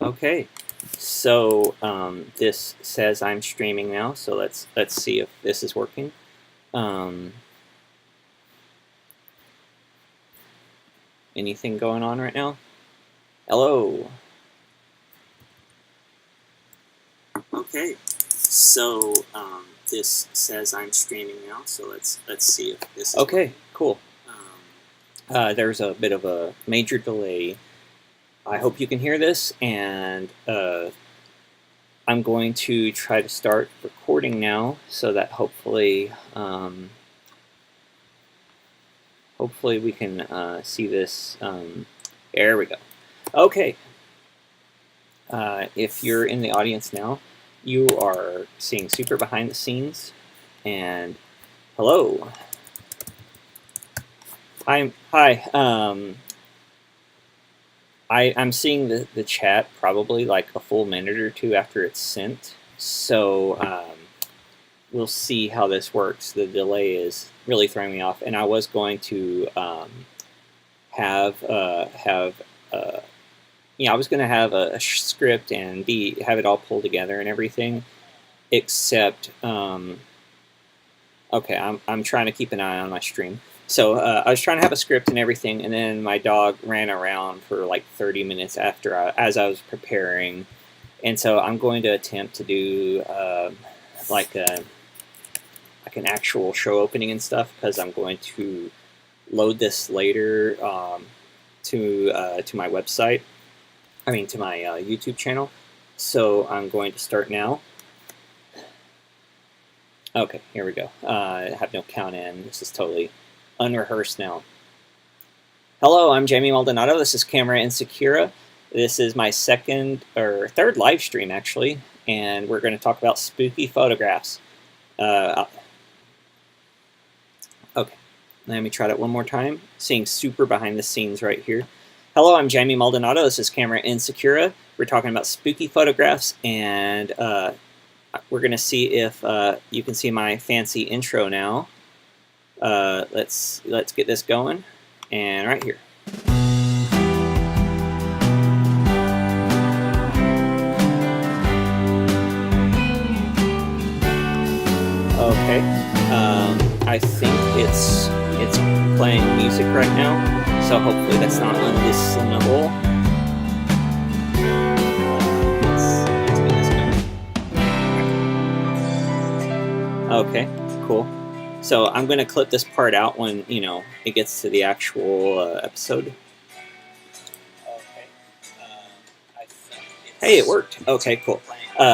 Okay, so this says I'm streaming now, so let's see if this is working. Anything going on right now? Hello. Okay, so this says I'm streaming now, so let's see if this is okay, working. Cool. There's a bit of a major delay. I hope you can hear this, and I'm going to try to start recording now, so that hopefully we can see this. There we go. Okay. If you're in the audience now, you are seeing super behind the scenes, and hello. Hi. I'm seeing the chat probably like a full minute or two after it's sent, so we'll see how this works. The delay is really throwing me off, and I was going to have a script and have it all pulled together and everything, except okay, I'm trying to keep an eye on my stream. So I was trying to have a script and everything, and then my dog ran around for like 30 minutes after as I was preparing, and so I'm going to attempt to do like an actual show opening and stuff, because I'm going to load this later to my website. I mean, to my YouTube channel. So I'm going to start now. Okay, here we go. I have no count in. This is totally unrehearsed now. Hello, I'm Jamie Maldonado. This is Camera Insecura. This is my third live stream, actually, and we're going to talk about spooky photographs. Okay, let me try that one more time. Seeing super behind the scenes right here. Hello, I'm Jamie Maldonado. This is Camera Insecura. We're talking about spooky photographs, and we're going to see if you can see my fancy intro now. Let's get this going, and right here. Okay, I think it's playing music right now, so hopefully that's not unlistenable. Let's get this going. Okay, cool. So I'm going to clip this part out when, it gets to the actual episode. Okay. Hey, it worked. Okay, cool.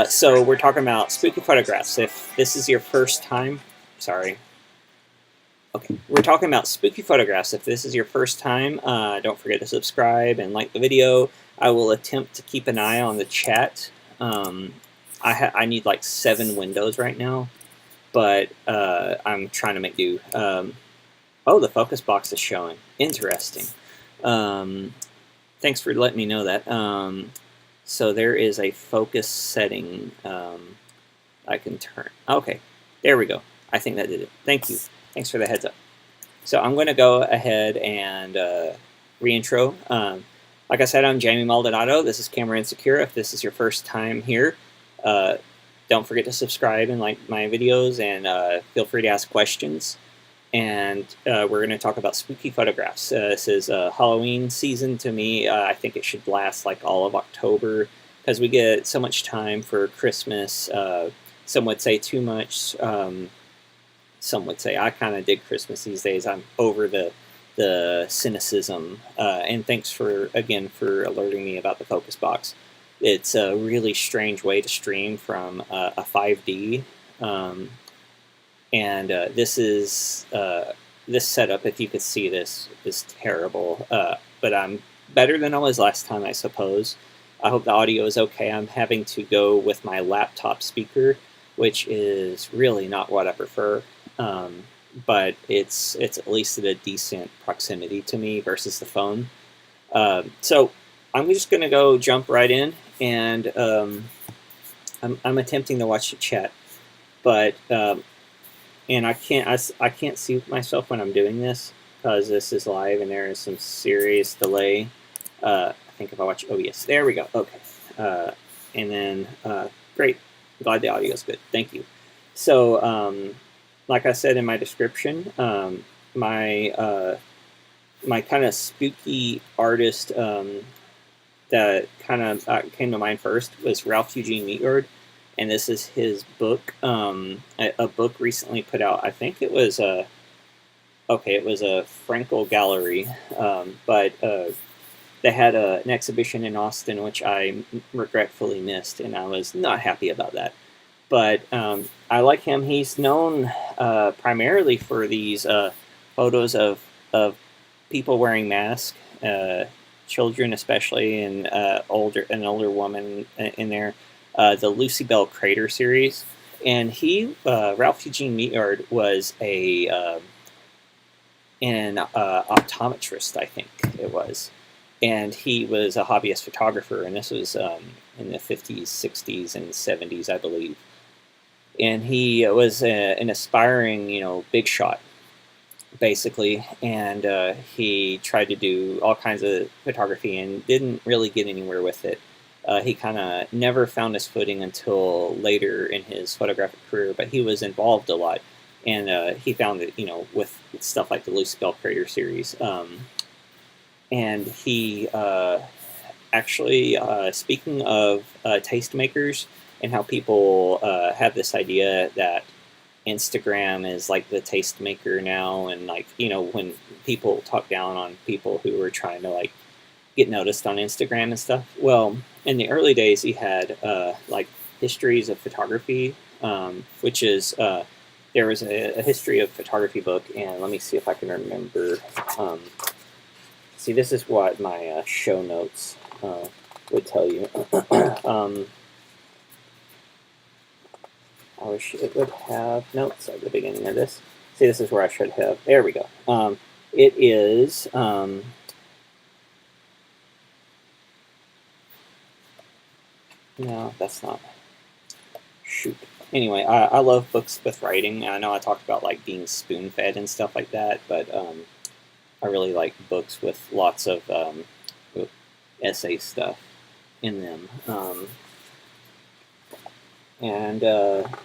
So we're talking about spooky photographs. If this is your first time, sorry. Okay, we're talking about spooky photographs. If this is your first time, don't forget to subscribe and like the video. I will attempt to keep an eye on the chat. I need like 7 windows right now, but I'm trying to make do. Oh, the focus box is showing. Interesting. Thanks for letting me know that. So there is a focus setting I can turn. Okay, there we go. I think that did it. Thank you. Thanks for the heads up. So I'm going to go ahead and re-intro. Like I said, I'm Jamie Maldonado. This is Camera Insecura. If this is your first time here, don't forget to subscribe and like my videos, and feel free to ask questions. And we're going to talk about spooky photographs. This is Halloween season to me. I think it should last like all of October, because we get so much time for Christmas. Some would say too much. Some would say I kind of dig Christmas these days. I'm over the cynicism. And thanks again for alerting me about the focus box. It's a really strange way to stream from a 5D. And this setup, if you could see this, is terrible. But I'm better than I was last time, I suppose. I hope the audio is okay. I'm having to go with my laptop speaker, which is really not what I prefer. But it's at least at a decent proximity to me versus the phone. So I'm just going to jump right in, and I'm attempting to watch the chat, but and I can't see myself when I'm doing this, because this is live and there is some serious delay. I think if I watch, oh yes, there we go. Okay, And then, great. Glad the audio is good. Thank you. So, like I said in my description, my my kind of spooky artist that kind of came to mind first was Ralph Eugene Meatyard, and this is his book. A book recently put out. I think it was a it was a Frankel Gallery, but they had an exhibition in Austin, which I regretfully missed, and I was not happy about that. But I like him. He's known primarily for these photos of people wearing masks, children especially, and an older woman in there. The Lucy Bell Crater series, and Ralph Eugene Meatyard was an optometrist, I think it was, and he was a hobbyist photographer, and this was in the 50s, 60s, and 70s, I believe. And he was an aspiring, big shot, basically, and he tried to do all kinds of photography and didn't really get anywhere with it. He kind of never found his footing until later in his photographic career, but he was involved a lot, and he found it, with stuff like the Lucy Bell Crater series. And he actually, speaking of tastemakers and how people have this idea that Instagram is like the tastemaker now, and like, when people talk down on people who are trying to like get noticed on Instagram and stuff. Well, in the early days, he had like histories of photography, which is there was a history of photography book, and let me see if I can remember. See, this is what my show notes would tell you. I wish it would have notes at the beginning of this. See, this is where I should have. There we go. It is. No, that's not. Shoot. Anyway, I love books with writing. I know I talked about like being spoon-fed and stuff like that, but I really like books with lots of essay stuff in them.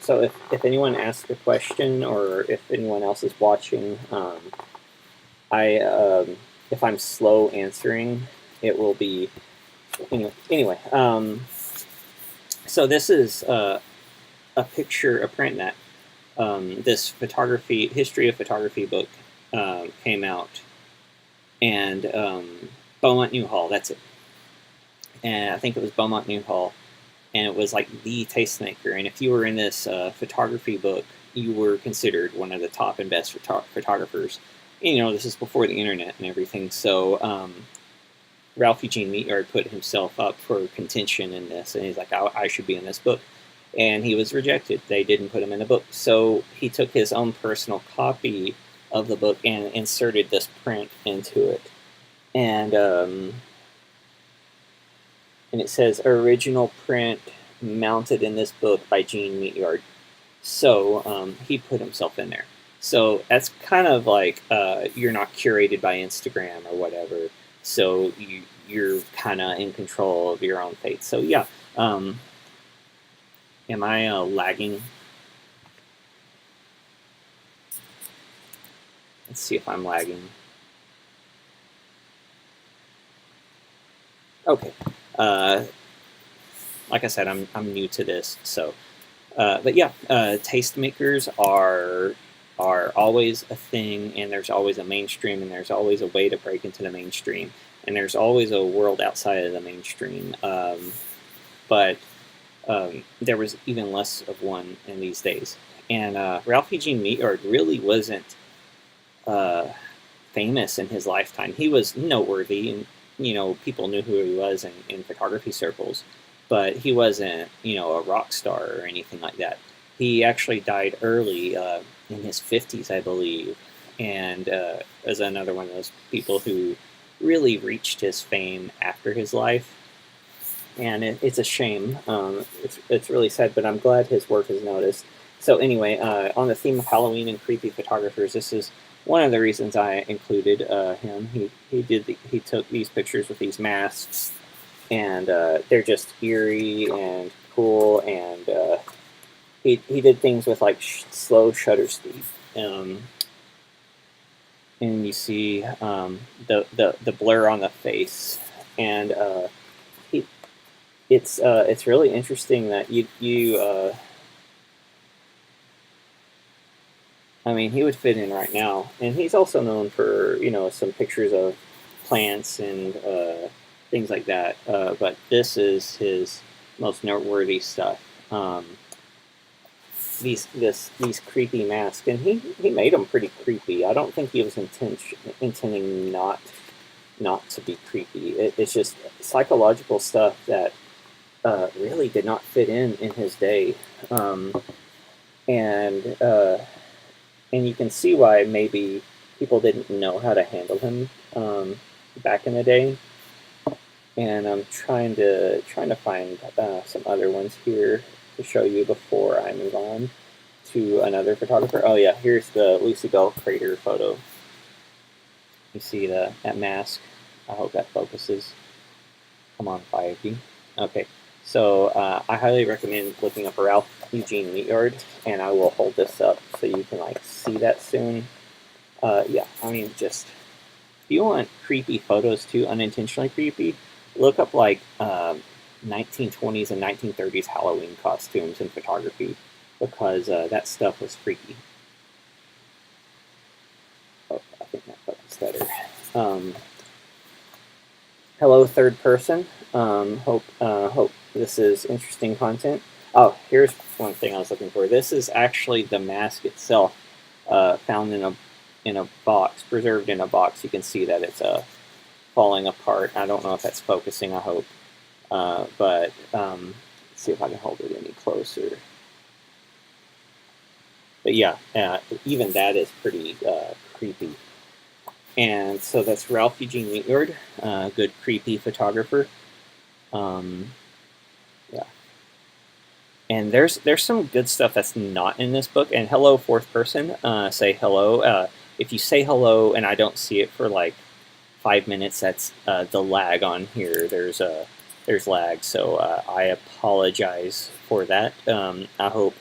So if anyone asks a question, or if anyone else is watching, if I'm slow answering, it will be anyway. So this is a print that this history of photography book came out, and Beaumont Newhall, that's it. And I think it was Beaumont Newhall, and it was like the tastemaker. And if you were in this photography book, you were considered one of the top and best photographers. And, this is before the internet and everything. So Ralph Eugene Meatyard put himself up for contention in this, and he's like, I should be in this book. And he was rejected. They didn't put him in the book. So he took his own personal copy of the book and inserted this print into it. And it says, original print mounted in this book by Gene Meatyard. So he put himself in there. So that's kind of like you're not curated by Instagram or whatever. So you're kind of in control of your own fate. So yeah. Am I lagging? Let's see if I'm lagging. Okay. Like I said, I'm new to this, so but yeah, tastemakers are always a thing, and there's always a mainstream, and there's always a way to break into the mainstream, and there's always a world outside of the mainstream. But there was even less of one in these days. And Ralph Eugene Meatyard really wasn't famous in his lifetime. He was noteworthy, and people knew who he was in photography circles, but he wasn't a rock star or anything like that. He actually died early, in his 50s, I believe, and as another one of those people who really reached his fame after his life. And it's a shame. It's really sad, but I'm glad his work is noticed. So anyway, on the theme of Halloween and creepy photographers, this is one of the reasons I included him. He took these pictures with these masks, and they're just eerie and cool, and he did things with like slow shutter speed. And you see the blur on the face, and he, it's really interesting that you I mean, he would fit in right now, and he's also known for some pictures of plants and things like that. But this is his most noteworthy stuff. These creepy masks, and he made them pretty creepy. I don't think he was intending not to be creepy. It's just psychological stuff that really did not fit in his day, and and you can see why maybe people didn't know how to handle him back in the day. And I'm trying to find some other ones here to show you before I move on to another photographer. Oh yeah, here's the Lucy Bell crater photo. You see that mask? I hope that focuses. Come on, 5D. Okay, so I highly recommend looking up Ralph Eugene Meatyard, and I will hold this up so you can like see that soon. Yeah, I mean, just if you want creepy photos too, unintentionally creepy, look up like 1920s and 1930s Halloween costumes in photography, because that stuff was freaky. Oh, I think that focused better. Hello, third person. Hope this is interesting content. Oh, here's one thing I was looking for. This is actually the mask itself, found in a box, preserved in a box. You can see that it's falling apart. I don't know if that's focusing. I hope, but let's see if I can hold it any closer. But yeah, even that is pretty creepy. And so that's Ralph Eugene Meatyard, good creepy photographer. Yeah. And there's some good stuff that's not in this book. And hello, fourth person, say hello. If you say hello and I don't see it for like 5 minutes, that's the lag on here. There's lag, so I apologize for that. I hope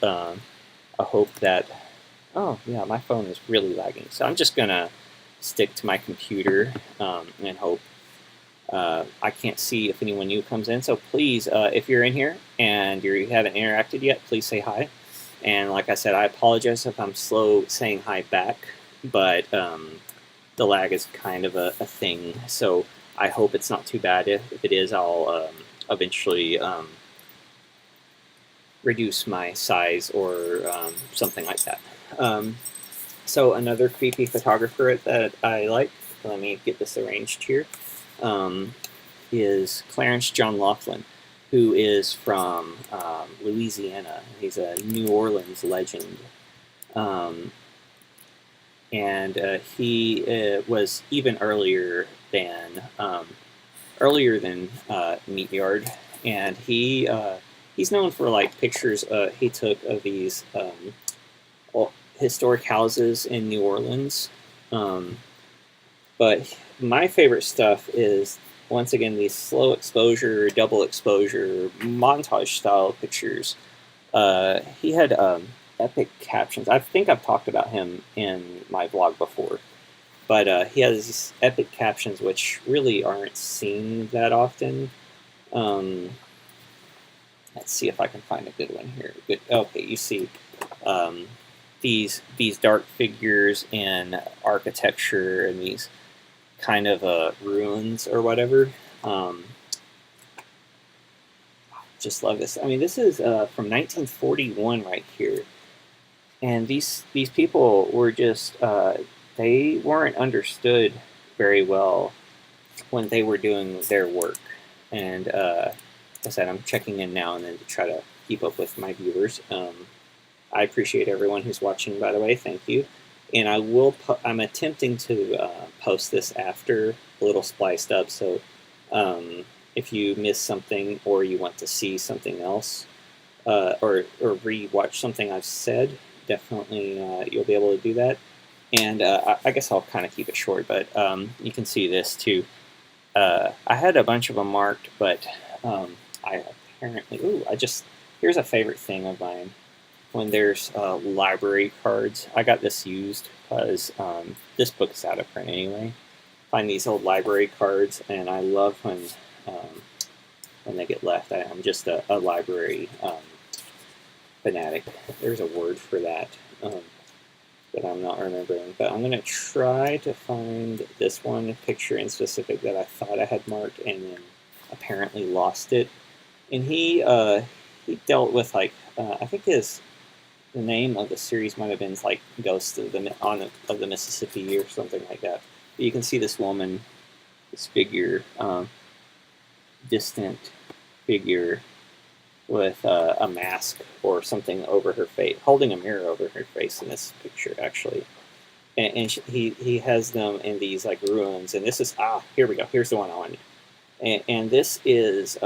that. Oh yeah, my phone is really lagging, so I'm just gonna stick to my computer and hope. I can't see if anyone new comes in, so please, if you're in here and you haven't interacted yet, please say hi. And like I said, I apologize if I'm slow saying hi back, but the lag is kind of a thing, so I hope it's not too bad. If it is, I'll eventually reduce my size or something like that. So another creepy photographer that I like, let me get this arranged here, is Clarence John Laughlin, who is from Louisiana. He's a New Orleans legend. And he was even earlier than Meatyard, and he's known for like pictures he took of these historic houses in New Orleans. But my favorite stuff is, once again, these slow exposure, double exposure, montage style pictures. He had epic captions. I think I've talked about him in my blog before, but he has these epic captions which really aren't seen that often. Let's see if I can find a good one here. Good. Okay, you see these dark figures in architecture and these kind of ruins or whatever. Just love this. I mean, this is from 1941 right here. And these people were just, they weren't understood very well when they were doing their work. And like I said, I'm checking in now and then to try to keep up with my viewers. I appreciate everyone who's watching, by the way. Thank you. And I'm attempting to post this after, a little spliced up. So if you miss something or you want to see something else or re-watch something I've said, definitely you'll be able to do that. And I guess I'll kind of keep it short, but you can see this too. I had a bunch of them marked, but I apparently, here's a favorite thing of mine. When there's library cards, I got this used because this book's out of print anyway. Find these old library cards, and I love when they get left. I'm just a library fanatic. There's a word for that that I'm not remembering, but I'm going to try to find this one picture in specific that I thought I had marked and then apparently lost it. And he dealt with like I think the name of the series might have been like Ghosts of the Mississippi or something like that. But you can see this woman, this figure, distant figure with a mask or something over her face, holding a mirror over her face in this picture actually. And he has them in these like ruins. And this is here we go. Here's the one I wanted. And this is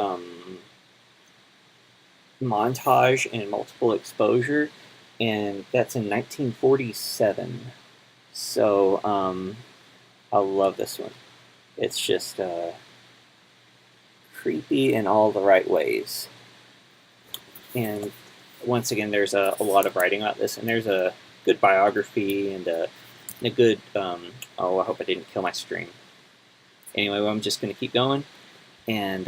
montage and multiple exposure, and that's in 1947. So I love this one. It's just creepy in all the right ways. And once again, there's a lot of writing about this, and there's a good biography and a good. I hope I didn't kill my stream. Anyway, well, I'm just going to keep going, and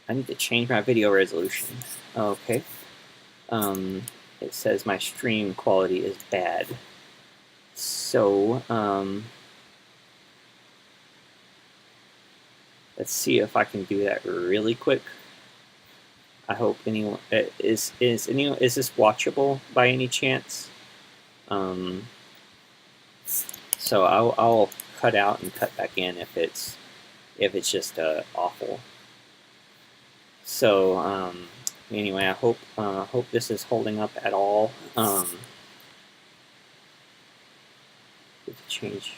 I need to change my video resolution. Okay. It says my stream quality is bad. So let's see if I can do that really quick. I hope anyone is this watchable by any chance? So I'll cut out and cut back in if it's just awful. So anyway, I hope this is holding up at all. Change.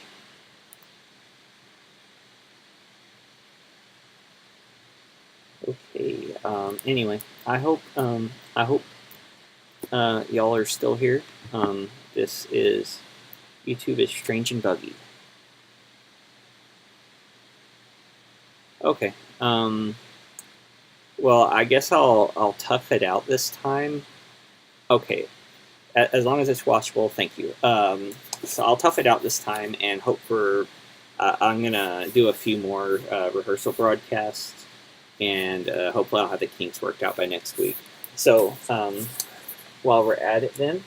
Okay. Anyway, I hope y'all are still here. This is YouTube is Strange and Buggy. Okay. Well, I guess I'll tough it out this time. Okay. As long as it's watchable, thank you. So I'll tough it out this time and hope for. I'm gonna do a few more rehearsal broadcasts, and hopefully I'll have the kinks worked out by next week. So while we're at it, then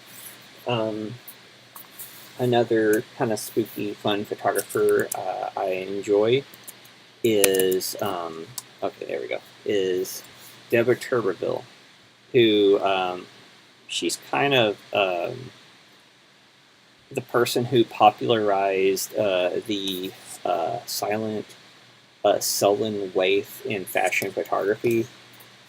another kind of spooky, fun photographer I enjoy is okay. There we go. Is Deborah Turbeville, who she's kind of the person who popularized the silent sullen waif in fashion photography.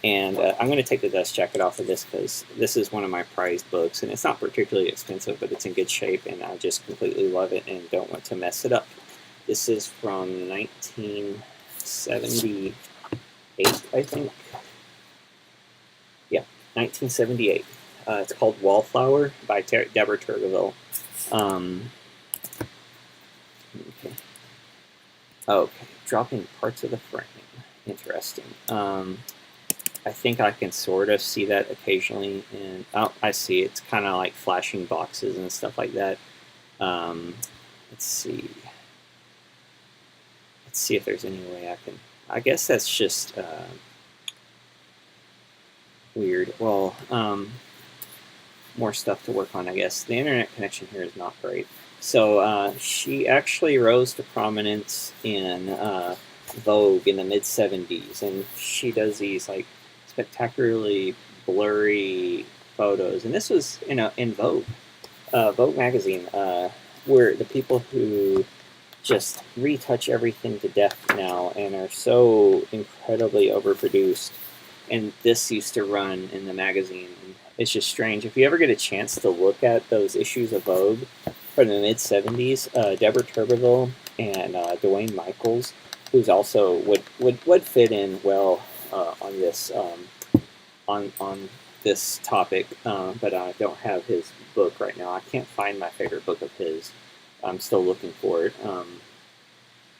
And I'm going to take the dust jacket off of this because this is one of my prized books, and it's not particularly expensive, but it's in good shape, and I just completely love it and don't want to mess it up. This is from 1978, I think. Yeah, 1978. It's called Wallflower by Deborah Turbeville. Okay, dropping parts of the frame. Interesting. I think I can sort of see that occasionally. And I see it's kind of like flashing boxes and stuff like that. Let's see. Let's see if there's any way I can. I guess that's just weird. Well, more stuff to work on, I guess. The internet connection here is not great. So she actually rose to prominence in Vogue in the mid-70s, and she does these like spectacularly blurry photos. And this was in Vogue, Vogue magazine, where the people who just retouch everything to death now and are so incredibly overproduced. And this used to run in the magazine. And it's just strange. If you ever get a chance to look at those issues of Vogue from the mid-70s, Deborah Turbeville and Dwayne Michaels, who's also would fit in well on this on this topic, but I don't have his book right now. I can't find my favorite book of his. I'm still looking for it.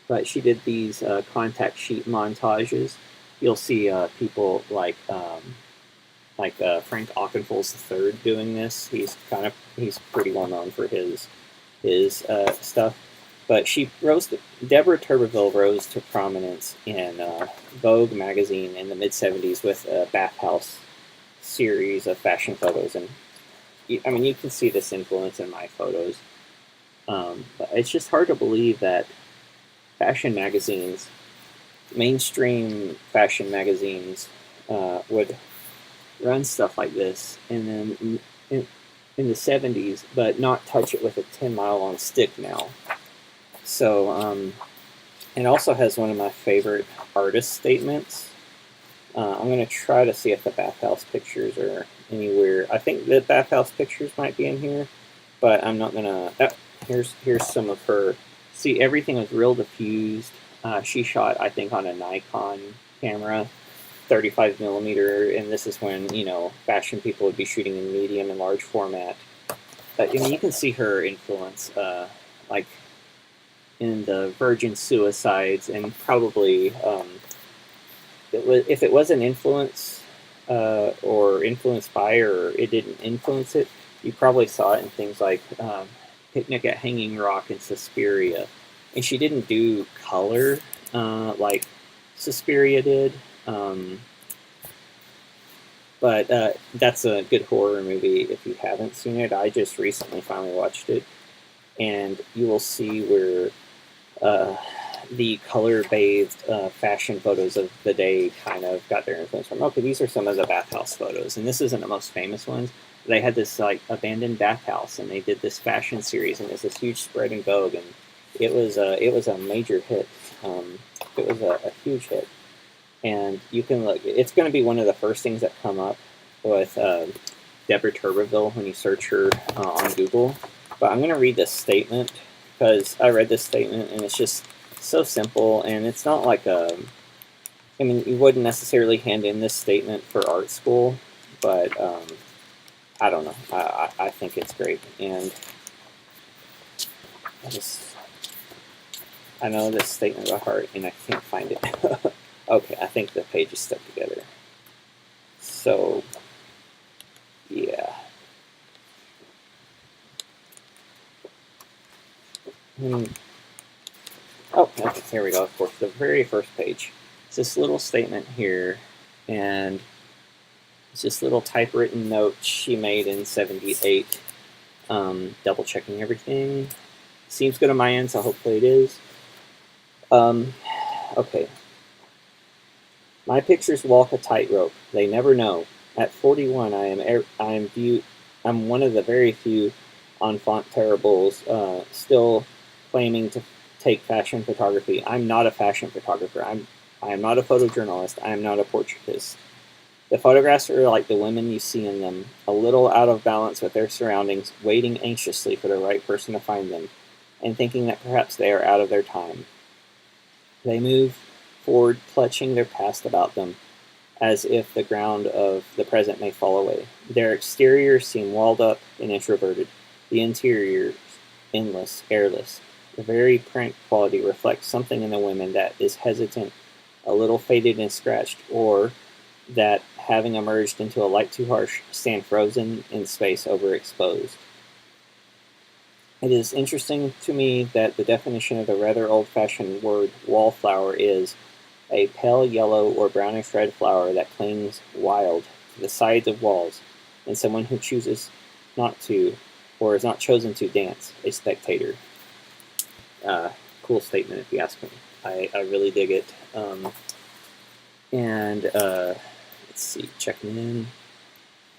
but she did these contact sheet montages. You'll see people like Frank Oakenfold III doing this. He's pretty well known for his stuff. But Deborah Turbeville rose to prominence in Vogue magazine in the mid '70s with a bathhouse series of fashion photos, and I mean you can see this influence in my photos. But it's just hard to believe that fashion magazines, mainstream fashion magazines, would run stuff like this, and then in the '70s, but not touch it with a 10-mile long stick now. So it also has one of my favorite artist statements. I'm going to try to see if the bathhouse pictures are anywhere. I think the bathhouse pictures might be in here, but I'm not going to. Here's some of her. See, everything was real diffused. She shot, I think, on a Nikon camera, 35 millimeter, and this is when fashion people would be shooting in medium and large format. But I mean, you can see her influence, like in the Virgin Suicides, and probably if it was an influence or influenced by, or it didn't influence it, you probably saw it in things like Picnic at Hanging Rock and Suspiria. And she didn't do color like Suspiria did. But that's a good horror movie if you haven't seen it. I just recently finally watched it. And you will see where the color-bathed fashion photos of the day kind of got their influence from. Okay, these are some of the bathhouse photos. And this isn't the most famous ones. They had this like abandoned bathhouse, and they did this fashion series, and there's this huge spread in Vogue, and it was a major hit. It was a huge hit. And you can look, it's going to be one of the first things that come up with Deborah Turbeville when you search her on Google. But I'm going to read this statement because I read this statement and it's just so simple, and it's not like I mean, you wouldn't necessarily hand in this statement for art school, but I don't know. I think it's great. And I know this statement by heart and I can't find it. Okay, I think the page is stuck together. So, yeah. Oh, okay, here we go, of course, the very first page. It's this little statement here, and it's this little typewritten note she made in '78, double checking everything. Seems good on my end, so hopefully it is. Okay. My pictures walk a tightrope. They never know. At 41, I'm one of the very few enfant terribles still claiming to take fashion photography. I'm not a fashion photographer. I am not a photojournalist. I am not a portraitist. The photographs are like the women you see in them, a little out of balance with their surroundings, waiting anxiously for the right person to find them, and thinking that perhaps they are out of their time. They move forward, clutching their past about them, as if the ground of the present may fall away. Their exteriors seem walled up and introverted, the interiors endless, airless. The very print quality reflects something in the women that is hesitant, a little faded and scratched, or that, having emerged into a light too harsh, stand frozen in space overexposed. It is interesting to me that the definition of the rather old-fashioned word wallflower is a pale yellow or brownish red flower that clings wild to the sides of walls, and someone who chooses not to, or is not chosen to, dance, a spectator. Cool statement if you ask me. I really dig it. Let's see, checking in.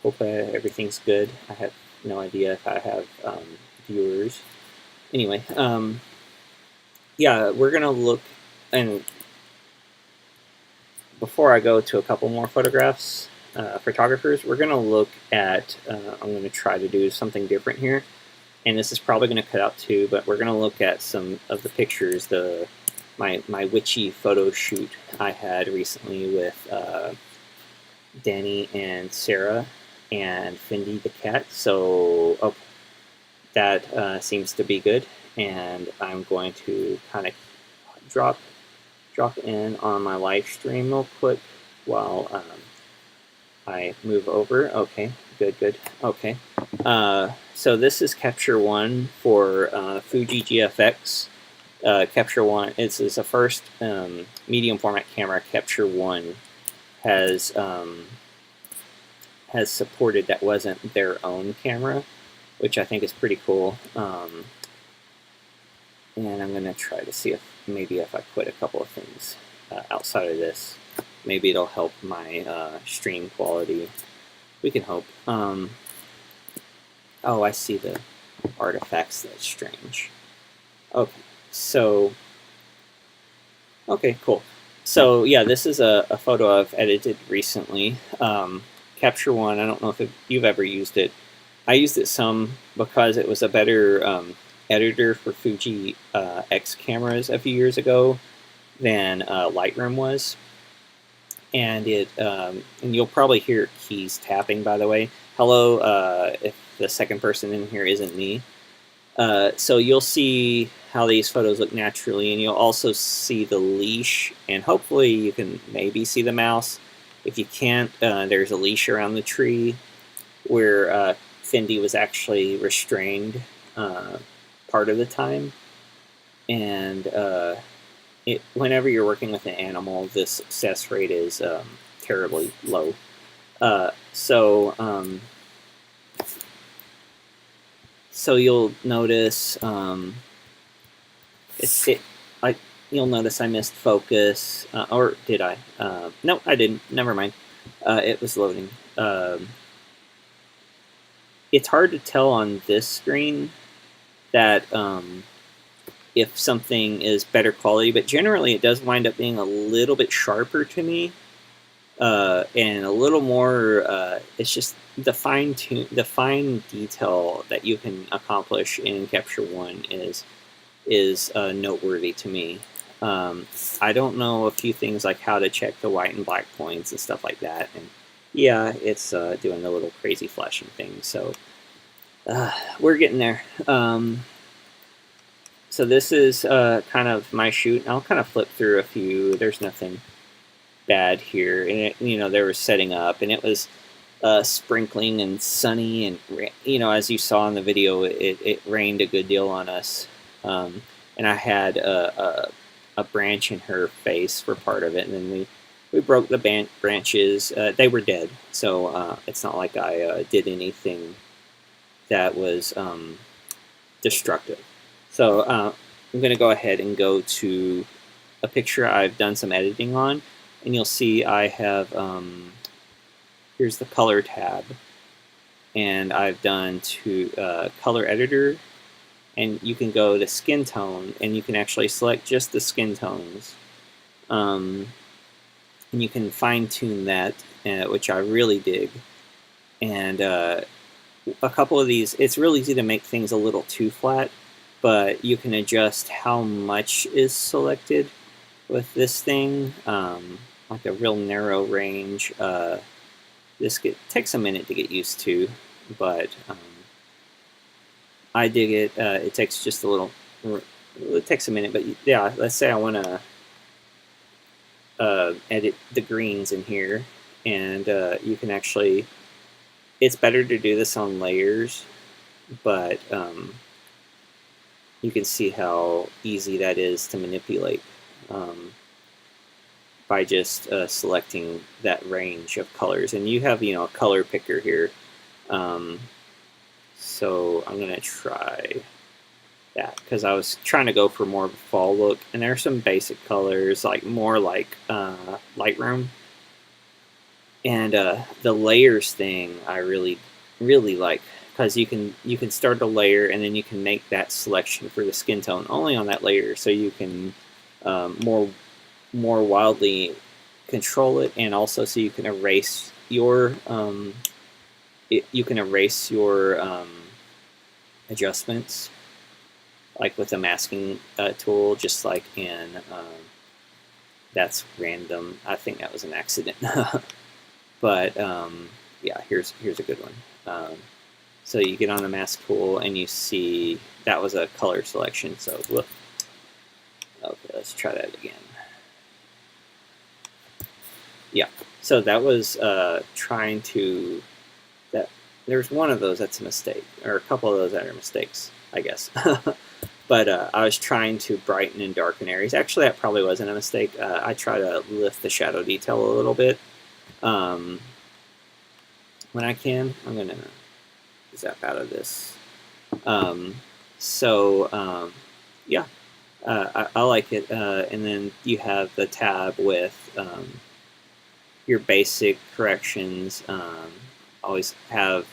Hope everything's good. I have no idea if I have viewers. Anyway, yeah, we're going to look, and before I go to a couple more photographs, photographers, we're going to look at, I'm going to try to do something different here, and this is probably going to cut out too, but we're going to look at some of the pictures, my witchy photo shoot I had recently with Danny and Sarah and Findy the cat. So that seems to be good, and I'm going to kind of drop in on my live stream real quick while I move over. Okay, good. Okay, so this is Capture One for Fuji GFX. Capture One. It's a first medium format camera. Capture One has supported that wasn't their own camera, which I think is pretty cool. And I'm going to try to see if maybe if I put a couple of things outside of this, maybe it'll help my stream quality. We can hope. Oh, I see the artifacts. That's strange. Okay, so, okay, cool. So yeah, this is a photo I've edited recently. Capture One, I don't know if you've ever used it. I used it some because it was a better editor for Fuji X cameras a few years ago than Lightroom was. And and you'll probably hear keys tapping, by the way. Hello, if the second person in here isn't me. So you'll see how these photos look naturally, and you'll also see the leash, and hopefully you can maybe see the mouse. If you can't, there's a leash around the tree where Fendi was actually restrained part of the time. And whenever you're working with an animal, the success rate is terribly low. So you'll notice you'll notice I missed focus, or did I? No, I didn't. Never mind. It was loading. It's hard to tell on this screen that if something is better quality, but generally it does wind up being a little bit sharper to me, and a little more. It's just the fine detail that you can accomplish in Capture One is noteworthy to me. I don't know a few things like how to check the white and black points and stuff like that, and yeah, it's doing a little crazy flashing thing. So we're getting there. So this is kind of my shoot. I'll kind of flip through a few. There's nothing bad here, and they were setting up, and it was sprinkling and sunny, and as you saw in the video, it rained a good deal on us. And I had a branch in her face for part of it, and then we broke the branches. They were dead, so it's not like I did anything that was destructive. So I'm going to go ahead and go to a picture I've done some editing on, and you'll see I have, here's the color tab, and I've done color editor, and you can go to skin tone, and you can actually select just the skin tones, and you can fine tune that, which I really dig. And a couple of these, it's real easy to make things a little too flat, but you can adjust how much is selected with this thing, like a real narrow range. This takes a minute to get used to, but I dig it. It takes just a little, it takes a minute, but yeah, let's say I want to edit the greens in here, and you can actually, it's better to do this on layers, but you can see how easy that is to manipulate by just selecting that range of colors. And you have, a color picker here. So I'm going to try that because I was trying to go for more of a fall look. And there are some basic colors, more like Lightroom. And the layers thing I really, really like, because you can start a layer and then you can make that selection for the skin tone only on that layer, so you can more wildly control it, and also so you can erase your adjustments, like with the masking tool, just like in that's random. I think that was an accident. But yeah, here's a good one. So you get on the mask tool and you see that was a color selection. So look, Okay, let's try that again. Yeah, so that was trying to, there's one of those that's a mistake, or a couple of those that are mistakes, I guess. But I was trying to brighten and darken areas. Actually, that probably wasn't a mistake. I try to lift the shadow detail a little bit when I can. I'm going to zap out of this. Yeah, I like it. And then you have the tab with your basic corrections. Always have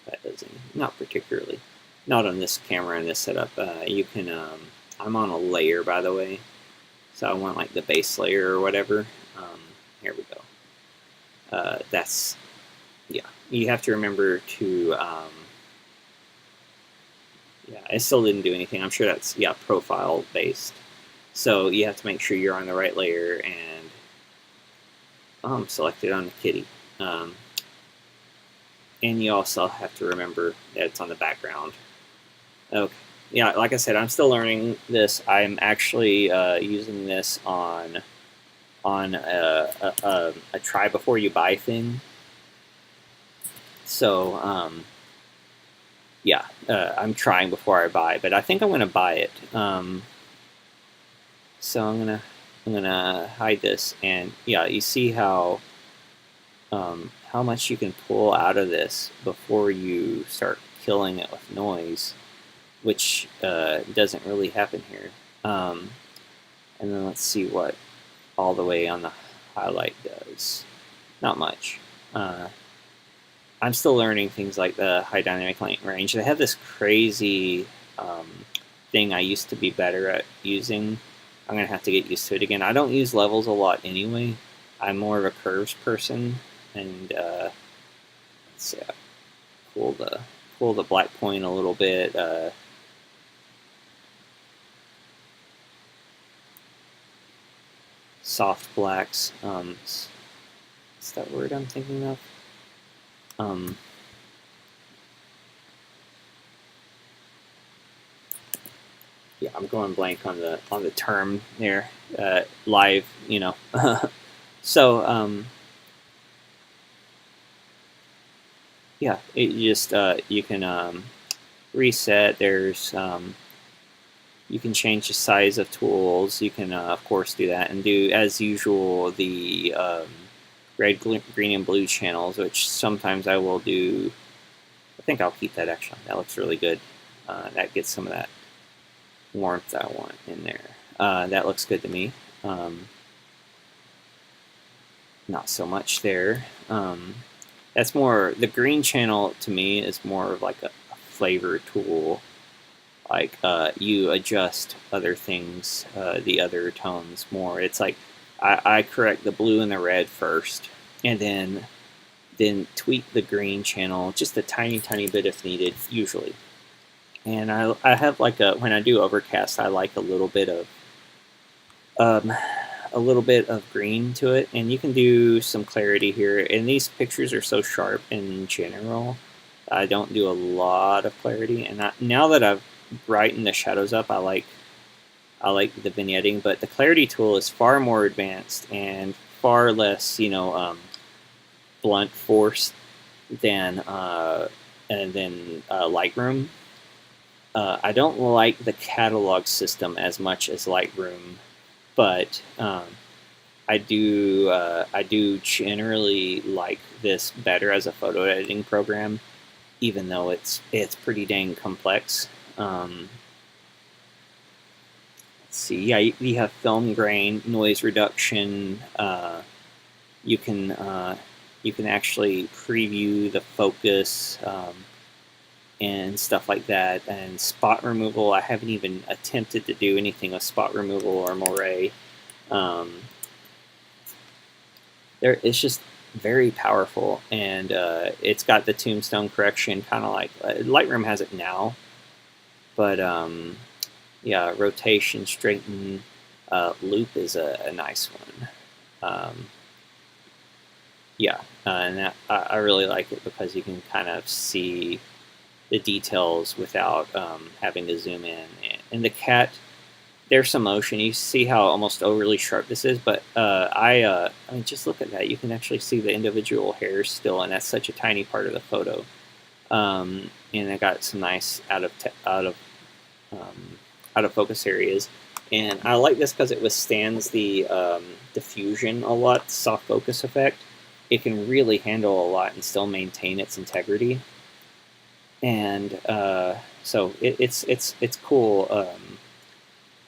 that doesn't, not particularly, not on this camera and this setup. You can I'm on a layer, by the way, so I want like the base layer or whatever. Here we go. That's, yeah, you have to remember to yeah, I still didn't do anything. I'm sure that's, yeah, profile based, so you have to make sure you're on the right layer. And I'm selected on the kitty. And you also have to remember that it's on the background. Okay. Yeah, like I said, I'm still learning this. I'm actually using this on a try before you buy thing. So yeah, I'm trying before I buy, but I think I'm gonna buy it. So I'm gonna hide this, and yeah, you see how much you can pull out of this before you start killing it with noise, which doesn't really happen here. And then let's see what all the way on the highlight does. Not much. I'm still learning things like the high dynamic range. They have this crazy thing I used to be better at using. I'm going to have to get used to it again. I don't use levels a lot anyway. I'm more of a curves person. And let's see, pull the black point a little bit. Soft blacks. What's that word I'm thinking of? Yeah, I'm going blank on the term there. Live, you know. So yeah, it just you can reset. There's you can change the size of tools. You can of course do that, and do as usual the red, green, and blue channels, which sometimes I will do. I think I'll keep that actually. That looks really good. That gets some of that warmth I want in there. That looks good to me. Not so much there. That's more, the green channel to me is more of like a flavor tool. Like you adjust other things, the other tones more. It's like I correct the blue and the red first, and then tweak the green channel just a tiny bit if needed, usually. And I have like when I do overcast, I like a little bit of green to it, and you can do some clarity here. And these pictures are so sharp in general, I don't do a lot of clarity. And now that I've brightened the shadows up, I like the vignetting, but the clarity tool is far more advanced and far less, blunt force than Lightroom. I don't like the catalog system as much as Lightroom, but I do generally like this better as a photo editing program, even though it's pretty dang complex. Let's see, yeah, you have film grain, noise reduction. You can actually preview the focus. And stuff like that, and spot removal. I haven't even attempted to do anything with spot removal or moire. It's just very powerful, and it's got the tombstone correction, kind of like Lightroom has it now. But yeah, rotation, straighten, loop is a nice one. Yeah, and I really like it because you can kind of see the details without having to zoom in. And the cat, there's some motion. You see how almost overly sharp this is, but I mean, just look at that. You can actually see the individual hairs still, and that's such a tiny part of the photo. And I got some nice out of focus areas. And I like this because it withstands the diffusion a lot, soft focus effect. It can really handle a lot and still maintain its integrity. And so it's cool.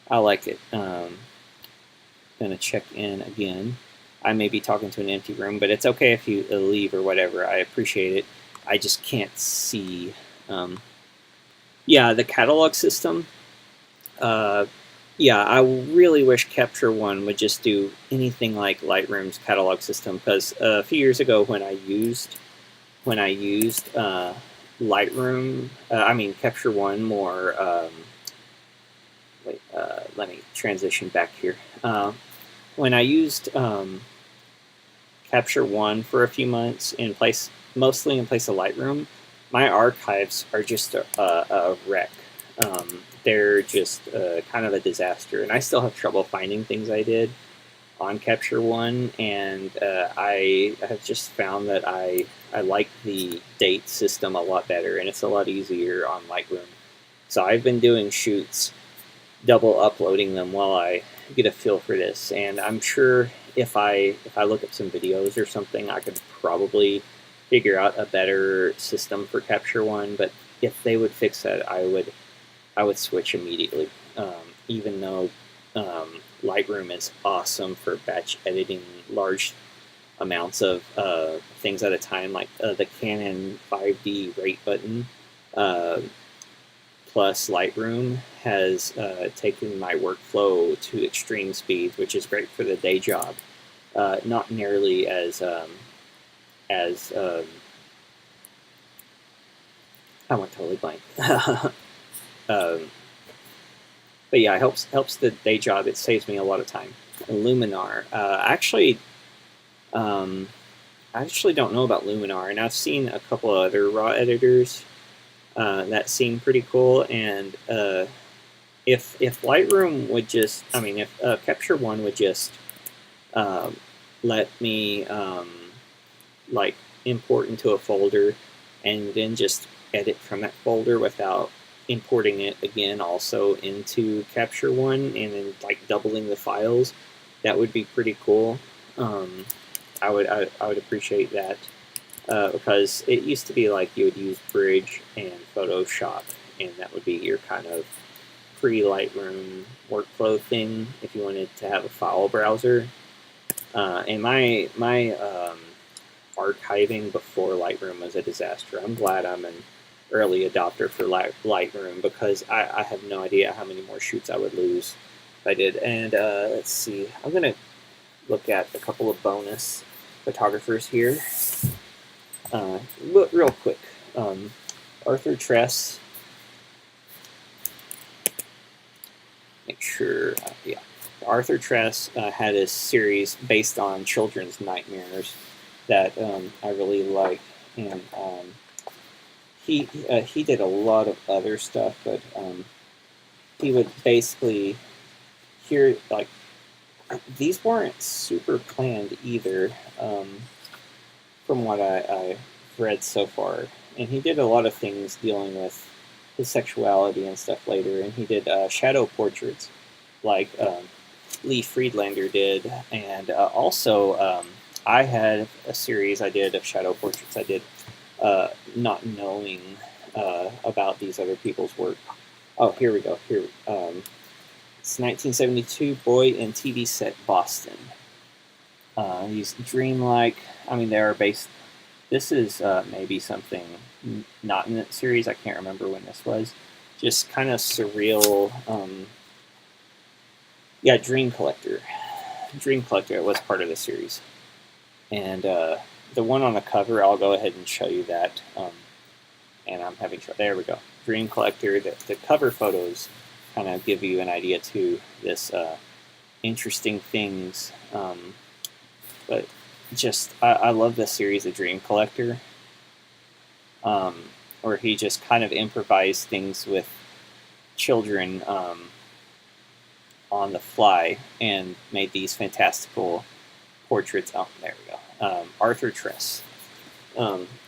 I like it. Gonna check in again. I may be talking to an empty room, but it's okay if you leave or whatever. I appreciate it. I just can't see. Yeah, the catalog system. Yeah, I really wish Capture One would just do anything like Lightroom's catalog system, because a few years ago when I used Lightroom, I mean Capture One more. Wait, let me transition back here. When I used Capture One for a few months mostly in place of Lightroom, my archives are just a wreck. They're just kind of a disaster, and I still have trouble finding things I did on Capture One, and I have just found that I like the date system a lot better, and it's a lot easier on Lightroom. So I've been doing shoots, double uploading them while I get a feel for this, and I'm sure if I look up some videos or something, I could probably figure out a better system for Capture One. But if they would fix that, I would switch immediately. Even though Lightroom is awesome for batch editing large amounts of things at a time, like the Canon 5D rate button plus Lightroom has taken my workflow to extreme speeds, which is great for the day job. Not nearly as I went totally blank. But yeah, it helps the day job. It saves me a lot of time. Luminar. I actually don't know about Luminar, and I've seen a couple of other raw editors that seem pretty cool. And if Lightroom would just, I mean, if Capture One would just let me like import into a folder and then just edit from that folder without importing it again also into Capture One and then like doubling the files, that would be pretty cool. I would appreciate that because it used to be like you would use Bridge and Photoshop, and that would be your kind of pre-Lightroom workflow thing if you wanted to have a file browser. And my archiving before Lightroom was a disaster. I'm glad I'm an early adopter for Lightroom, because I have no idea how many more shoots I would lose if I did. And let's see, I'm going to look at a couple of bonus photographers here. Real quick, Arthur Tress, make sure, yeah. Arthur Tress had a series based on children's nightmares that I really like, and he did a lot of other stuff, but he would basically like, these weren't super planned either, from what I've read so far. And he did a lot of things dealing with his sexuality and stuff later, and he did shadow portraits like Lee Friedlander did, and also I had a series I did of shadow portraits. I did not knowing about these other people's work. Oh, here we go. Here, it's 1972, boy in TV set Boston. He's dreamlike. I mean, they are based. This is maybe something not in that series. I can't remember when this was. Just kind of surreal. Yeah, Dream Collector. Dream Collector. It was part of the series, and the one on the cover, I'll go ahead and show you that. And I'm having trouble. There we go. Dream Collector. The cover photos kind of give you an idea to this interesting things. But just, I love this series of Dream Collector. where he just kind of improvised things with children on the fly and made these fantastical portraits. Oh, there we go. Arthur Tress.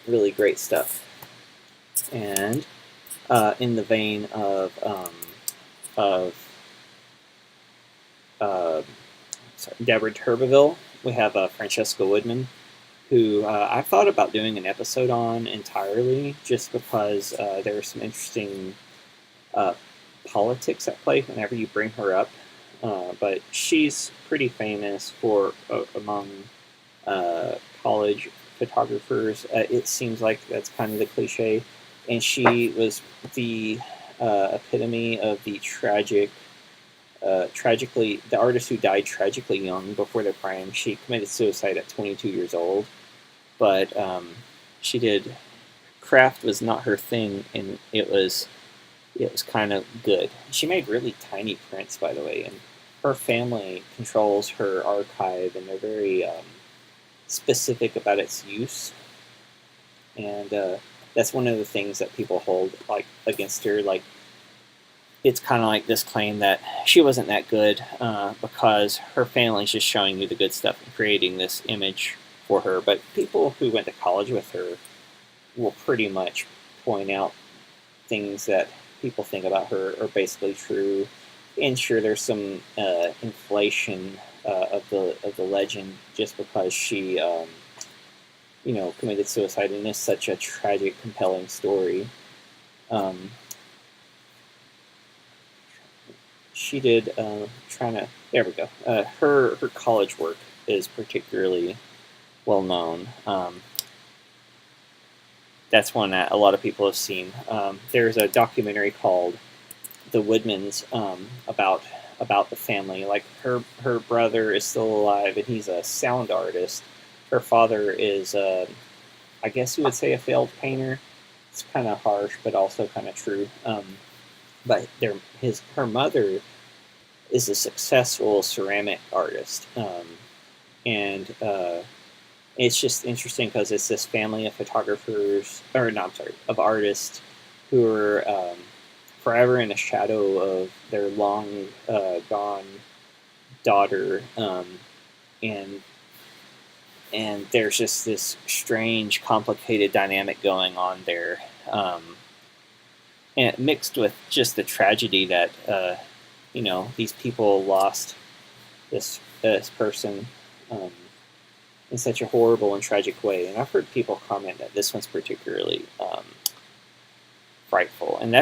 Really great stuff. And in the vein of Deborah Turbeville, we have Francesca Woodman, who I've thought about doing an episode on entirely, just because there are some interesting politics at play whenever you bring her up. But she's pretty famous for among college photographers. It seems like that's kind of the cliche. And she was the epitome of the the artist who died tragically young before their prime. She committed suicide at 22 years old. But craft was not her thing, and it was kind of good. She made really tiny prints, by the way, and her family controls her archive, and they're very specific about its use. And that's one of the things that people hold against her. It's kind of like this claim that she wasn't that good because her family's just showing you the good stuff and creating this image for her. But people who went to college with her will pretty much point out things that people think about her are basically true. And sure, there's some inflation of the legend just because she committed suicide, and is such a tragic, compelling story. She did there we go. Her college work is particularly well known. That's one that a lot of people have seen. There's a documentary called The Woodmans about the family. Like her brother is still alive, and he's a sound artist. Her father is, I guess you would say, a failed painter. It's kind of harsh, but also kind of true. But her mother is a successful ceramic artist, and it's just interesting because it's this family of of artists who are forever in the shadow of their long gone daughter, and there's just this strange, complicated dynamic going on there, and mixed with just the tragedy that these people lost this person in such a horrible and tragic way. And I've heard people comment that this one's particularly frightful, and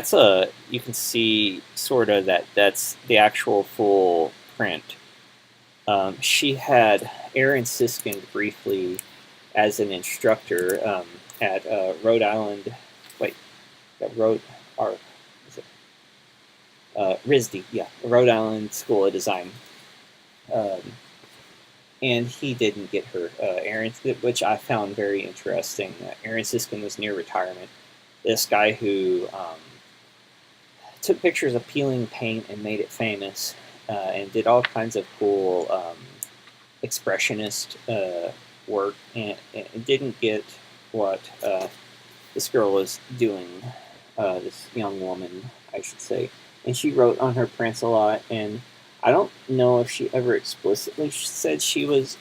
you can see sort of that's the actual full print. She had Aaron Siskin briefly as an instructor at Rhode Island. RISD, Rhode Island School of Design. And he didn't get her. Aaron, which I found very interesting. Aaron Siskin was near retirement. This guy who took pictures of peeling paint and made it famous, and did all kinds of cool expressionist work, and didn't get what this girl was doing, this young woman, I should say. And she wrote on her prints a lot, and I don't know if she ever explicitly said she was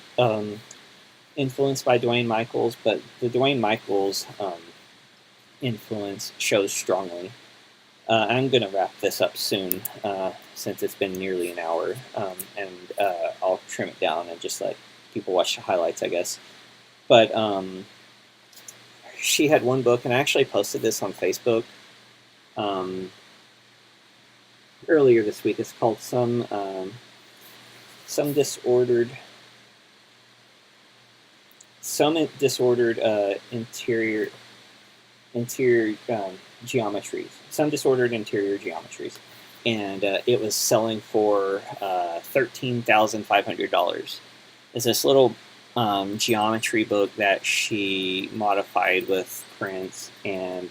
influenced by Dwayne Michaels, but the Dwayne Michaels influence shows strongly. I'm going to wrap this up soon, since it's been nearly an hour, and I'll trim it down and just let people watch the highlights, I guess. But she had one book, and I actually posted this on Facebook earlier this week. It's called Some Disordered Interior Geometries. Some Disordered Interior Geometries. And it was selling for $13,500. It's this little geometry book that she modified with prints and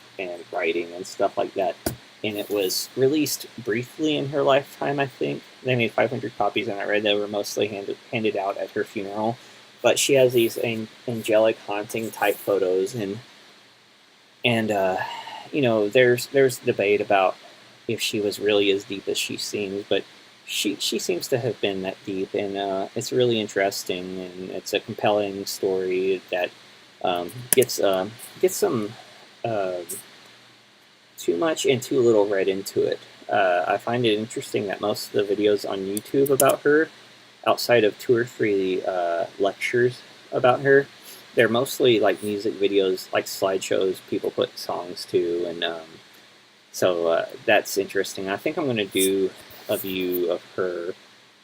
writing and stuff like that. And it was released briefly in her lifetime, I think. They made 500 copies, and I read they were mostly handed out at her funeral. But she has these angelic, haunting type photos, and you know, there's debate about if she was really as deep as she seems, but she seems to have been that deep, and it's really interesting, and it's a compelling story that gets some uh, too much and too little read into it. I find it interesting that most of the videos on YouTube about her, outside of 2 or 3 lectures about her, they're mostly like music videos, like slideshows people put songs to, and so that's interesting. I think I'm going to do a view of her,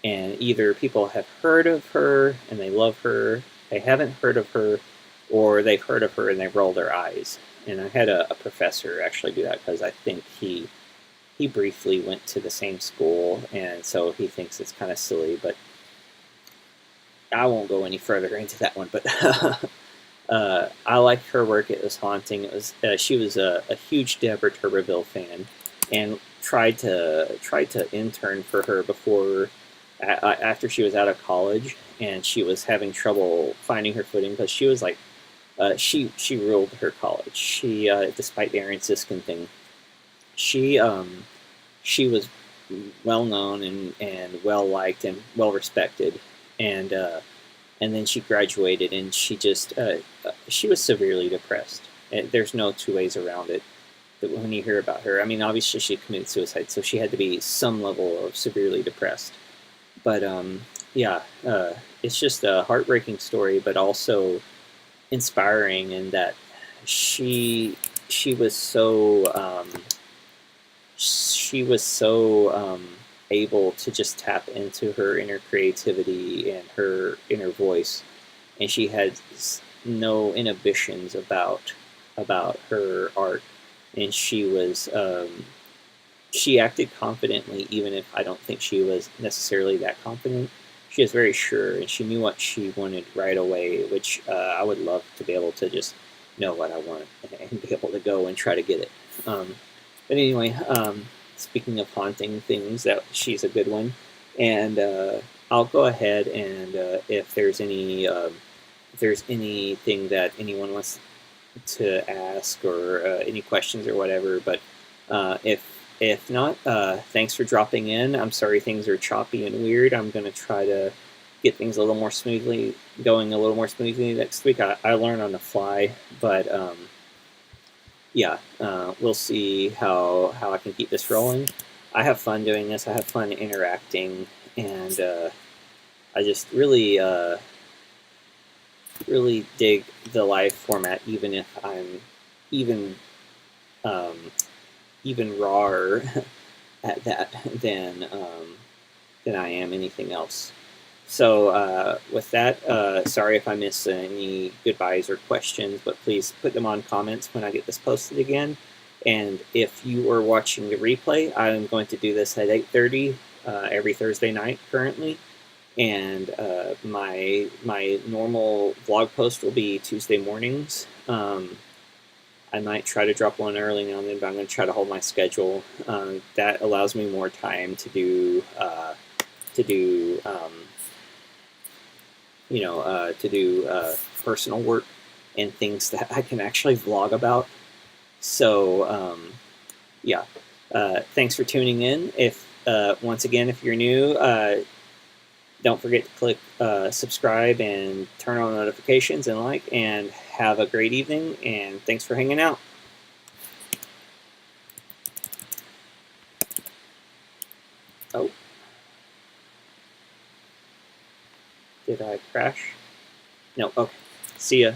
and either people have heard of her and they love her, they haven't heard of her, or they've heard of her and they roll their eyes. And I had a professor actually do that because I think he briefly went to the same school, and so he thinks it's kind of silly, but I won't go any further into that one. But I liked her work. It was haunting. It was she was a huge Deborah Turbeville fan, and tried to intern for her before after she was out of college, and she was having trouble finding her footing because she was like she ruled her college. She despite the Aaron Siskin thing, she she was well known and well liked and well respected, and and then she graduated, and she was severely depressed. And there's no two ways around it. That when you hear about her, I mean, obviously she committed suicide, so she had to be some level of severely depressed. But yeah, it's just a heartbreaking story, but also inspiring in that she was so able to just tap into her inner creativity and her inner voice, and she had no inhibitions about her art, and she acted confidently, even if I don't think she was necessarily that confident. She was very sure, and she knew what she wanted right away, which I would love to be able to just know what I want and be able to go and try to get it. But anyway, speaking of haunting things, that she's a good one, and I'll go ahead and if there's anything that anyone wants to ask, or any questions or whatever. But if not, thanks for dropping in. I'm sorry things are choppy and weird. I'm going to try to get things a little more smoothly, going a little more smoothly next week. I learn on the fly, but yeah, we'll see how I can keep this rolling. I have fun doing this. I have fun interacting, and I just really dig the live format, even if I'm even um, even rawer at that than I am anything else. So with that, sorry if I miss any goodbyes or questions, but please put them on comments when I get this posted again. And if you are watching the replay, I'm going to do this at 8:30 every Thursday night currently. And my normal vlog post will be Tuesday mornings. I might try to drop one early now and then, but I'm going to try to hold my schedule. That allows me more time to do personal work and things that I can actually vlog about. So yeah, thanks for tuning in. If once again, if you're new, don't forget to click subscribe and turn on notifications and like, and have a great evening, and thanks for hanging out. Oh, did I crash? No, okay. See ya.